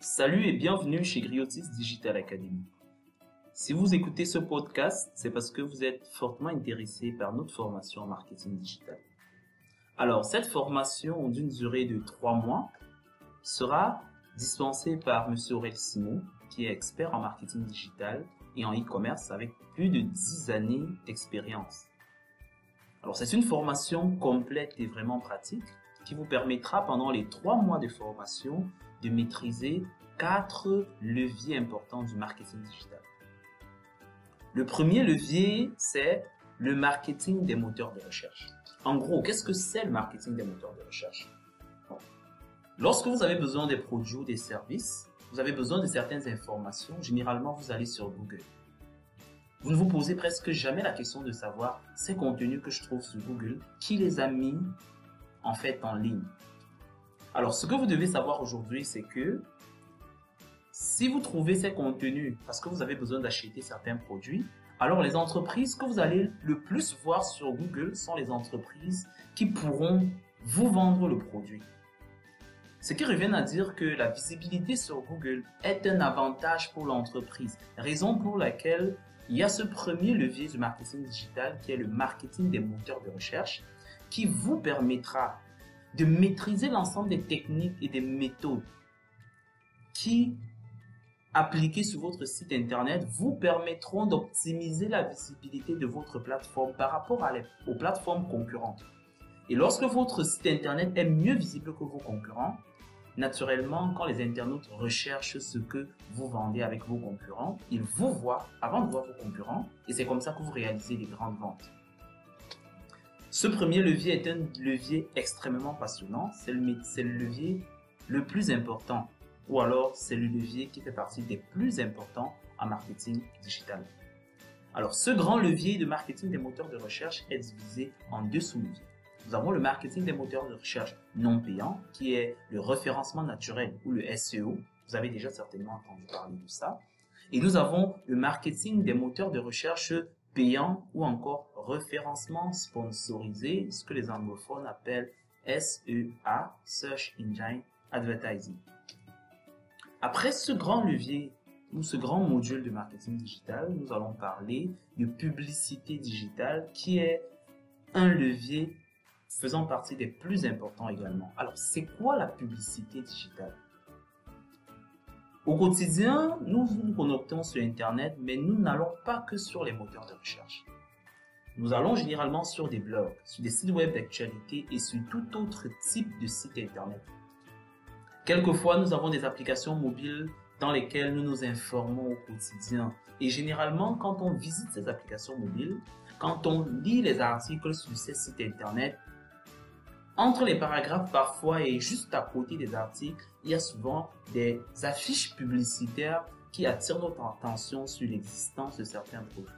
Salut et bienvenue chez Griotis Digital Academy. Si vous écoutez ce podcast, c'est parce que vous êtes fortement intéressé par notre formation en marketing digital. Alors, cette formation d'une durée de 3 mois sera dispensée par M. Aurel Simon, qui est expert en marketing digital et en e-commerce avec plus de 10 années d'expérience. Alors, c'est une formation complète et vraiment pratique qui vous permettra pendant les 3 mois de formation de maîtriser 4 leviers importants du marketing digital. Le premier levier, c'est le marketing des moteurs de recherche. En gros, qu'est-ce que c'est le marketing des moteurs de recherche? Lorsque vous avez besoin des produits ou des services, vous avez besoin de certaines informations, généralement vous allez sur Google. Vous ne vous posez presque jamais la question de savoir ces contenus que je trouve sur Google, qui les a mis en ligne. Alors, ce que vous devez savoir aujourd'hui, c'est que si vous trouvez ces contenus parce que vous avez besoin d'acheter certains produits, alors les entreprises que vous allez le plus voir sur Google sont les entreprises qui pourront vous vendre le produit. Ce qui revient à dire que la visibilité sur Google est un avantage pour l'entreprise, raison pour laquelle il y a ce premier levier du marketing digital qui est le marketing des moteurs de recherche qui vous permettra de maîtriser l'ensemble des techniques et des méthodes qui, appliquées sur votre site internet, vous permettront d'optimiser la visibilité de votre plateforme par rapport aux plateformes concurrentes. Et lorsque votre site internet est mieux visible que vos concurrents, naturellement, quand les internautes recherchent ce que vous vendez avec vos concurrents, ils vous voient avant de voir vos concurrents et c'est comme ça que vous réalisez les grandes ventes. Ce premier levier est un levier extrêmement passionnant, c'est le levier le plus important ou alors c'est le levier qui fait partie des plus importants en marketing digital. Alors ce grand levier de marketing des moteurs de recherche est divisé en 2 sous-leviers. Nous avons le marketing des moteurs de recherche non payants, qui est le référencement naturel ou le SEO. Vous avez déjà certainement entendu parler de ça. Et nous avons le marketing des moteurs de recherche payants ou encore référencement sponsorisé, ce que les anglophones appellent SEA, Search Engine Advertising. Après ce grand levier ou ce grand module de marketing digital, nous allons parler de publicité digitale qui est un levier faisant partie des plus importants également. Alors, c'est quoi la publicité digitale? Au quotidien, nous nous connectons sur Internet, mais nous n'allons pas que sur les moteurs de recherche. Nous allons généralement sur des blogs, sur des sites web d'actualité et sur tout autre type de site Internet. Quelquefois, nous avons des applications mobiles dans lesquelles nous nous informons au quotidien. Et généralement, quand on visite ces applications mobiles, quand on lit les articles sur ces sites Internet, entre les paragraphes parfois et juste à côté des articles, il y a souvent des affiches publicitaires qui attirent notre attention sur l'existence de certains produits.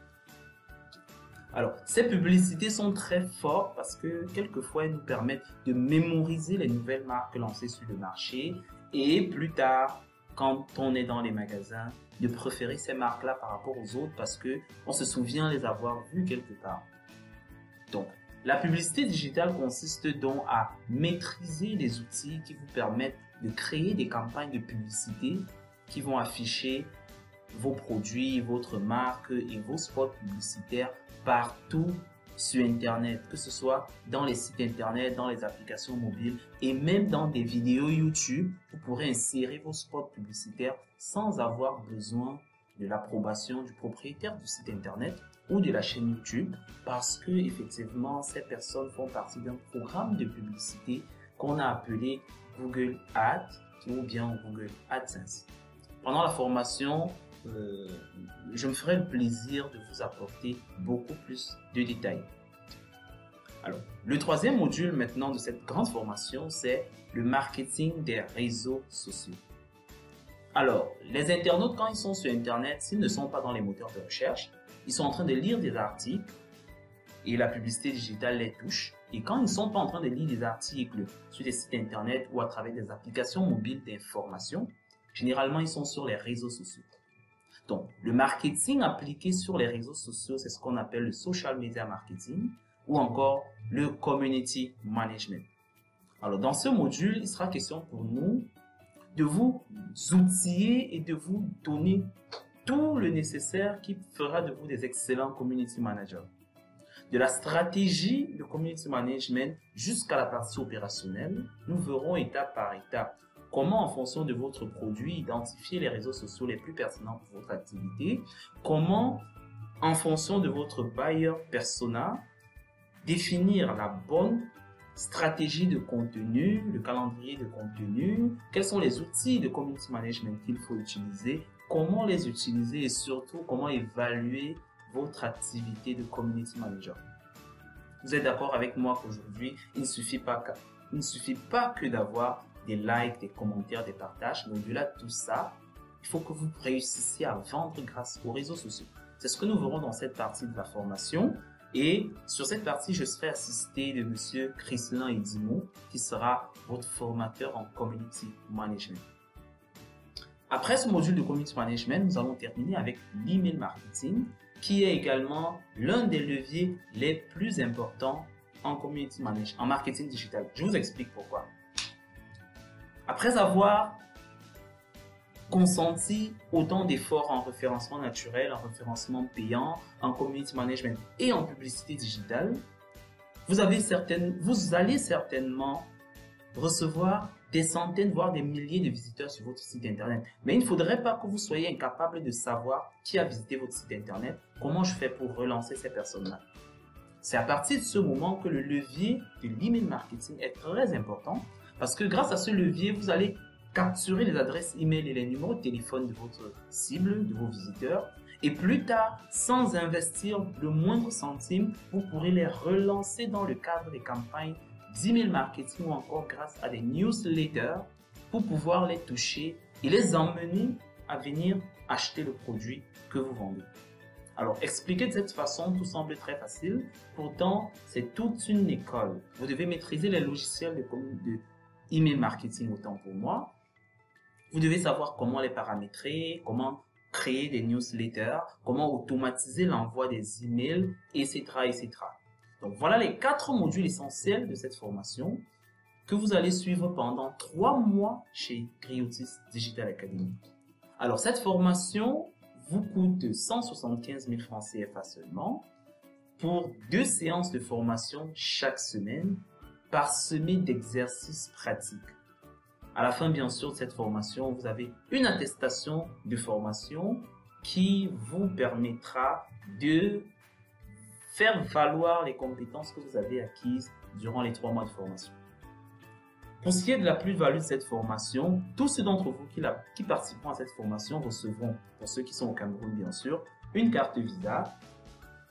Alors, ces publicités sont très fortes parce que quelquefois elles nous permettent de mémoriser les nouvelles marques lancées sur le marché et plus tard, quand on est dans les magasins, de préférer ces marques-là par rapport aux autres parce que on se souvient les avoir vues quelque part. Donc, la publicité digitale consiste donc à maîtriser les outils qui vous permettent de créer des campagnes de publicité qui vont afficher vos produits, votre marque et vos spots publicitaires partout sur Internet, que ce soit dans les sites Internet, dans les applications mobiles et même dans des vidéos YouTube. Vous pourrez insérer vos spots publicitaires sans avoir besoin de l'approbation du propriétaire du site Internet ou de la chaîne YouTube parce que effectivement ces personnes font partie d'un programme de publicité qu'on a appelé Google Ads ou bien Google AdSense. Pendant la formation, je me ferai le plaisir de vous apporter beaucoup plus de détails. Alors, le troisième module maintenant de cette grande formation, c'est le marketing des réseaux sociaux. Alors, les internautes, quand ils sont sur Internet, s'ils ne sont pas dans les moteurs de recherche, ils sont en train de lire des articles et la publicité digitale les touche. Et quand ils ne sont pas en train de lire des articles sur des sites Internet ou à travers des applications mobiles d'information, généralement, ils sont sur les réseaux sociaux. Donc, le marketing appliqué sur les réseaux sociaux, c'est ce qu'on appelle le social media marketing ou encore le community management. Alors, dans ce module, il sera question pour nous de vous outiller et de vous donner tout le nécessaire qui fera de vous des excellents community managers. De la stratégie de community management jusqu'à la partie opérationnelle, nous verrons étape par étape comment, en fonction de votre produit, identifier les réseaux sociaux les plus pertinents pour votre activité, comment, en fonction de votre buyer persona, définir la bonne stratégie de contenu, le calendrier de contenu, quels sont les outils de community management qu'il faut utiliser, comment les utiliser et surtout comment évaluer votre activité de community manager. Vous êtes d'accord avec moi qu'aujourd'hui, il ne suffit pas que d'avoir des likes, des commentaires, des partages, mais au-delà de tout ça, il faut que vous réussissiez à vendre grâce aux réseaux sociaux. C'est ce que nous verrons dans cette partie de la formation. Et sur cette partie, je serai assisté de Monsieur Chrislin Edimo, qui sera votre formateur en Community Management. Après ce module de Community Management, nous allons terminer avec l'email marketing, qui est également l'un des leviers les plus importants en Community Management, en marketing digital. Je vous explique pourquoi. Après avoir consenti autant d'efforts en référencement naturel, en référencement payant, en community management et en publicité digitale, vous allez certainement recevoir des centaines, voire des milliers de visiteurs sur votre site internet. Mais il ne faudrait pas que vous soyez incapable de savoir qui a visité votre site internet, comment je fais pour relancer ces personnes-là. C'est à partir de ce moment que le levier de l'email marketing est très important parce que grâce à ce levier, vous allez capturer les adresses email et les numéros de téléphone de votre cible, de vos visiteurs. Et plus tard, sans investir le moindre centime, vous pourrez les relancer dans le cadre des campagnes d'email marketing ou encore grâce à des newsletters pour pouvoir les toucher et les emmener à venir acheter le produit que vous vendez. Alors, expliquer de cette façon, tout semble très facile. Pourtant, c'est toute une école. Vous devez maîtriser les logiciels de email marketing autant pour moi. Vous devez savoir comment les paramétrer, comment créer des newsletters, comment automatiser l'envoi des emails, etc., etc. Donc, voilà les 4 modules essentiels de cette formation que vous allez suivre pendant 3 mois chez Griotis Digital Academy. Alors, cette formation vous coûte 175 000 francs CFA seulement pour 2 séances de formation chaque semaine parsemées d'exercices pratiques. À la fin, bien sûr, de cette formation, vous avez une attestation de formation qui vous permettra de faire valoir les compétences que vous avez acquises durant les 3 mois de formation. Pour ce qui est de la plus-value de cette formation, tous ceux d'entre vous qui participeront à cette formation recevront, pour ceux qui sont au Cameroun bien sûr, une carte Visa,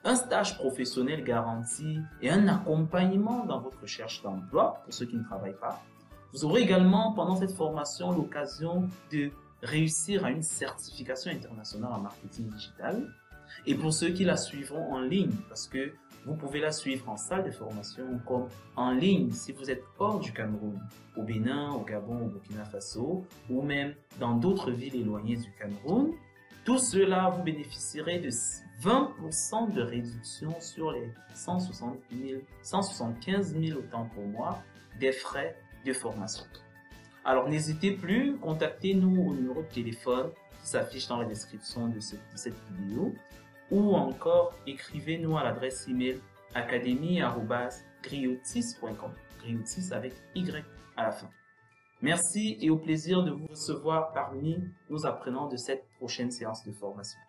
un stage professionnel garanti et un accompagnement dans votre recherche d'emploi pour ceux qui ne travaillent pas. Vous aurez également pendant cette formation l'occasion de réussir à une certification internationale en marketing digital. Et pour ceux qui la suivront en ligne, parce que vous pouvez la suivre en salle de formation comme en ligne si vous êtes hors du Cameroun, au Bénin, au Gabon, au Burkina Faso ou même dans d'autres villes éloignées du Cameroun. Tout cela, vous bénéficierez de 20% de réduction sur les 175 000 autant pour moi des frais de formation. Alors n'hésitez plus, contactez-nous au numéro de téléphone qui s'affiche dans la description de cette vidéo ou encore écrivez-nous à l'adresse email academy@griotis.com, Griotis avec Y à la fin. Merci et au plaisir de vous recevoir parmi nos apprenants de cette prochaine séance de formation.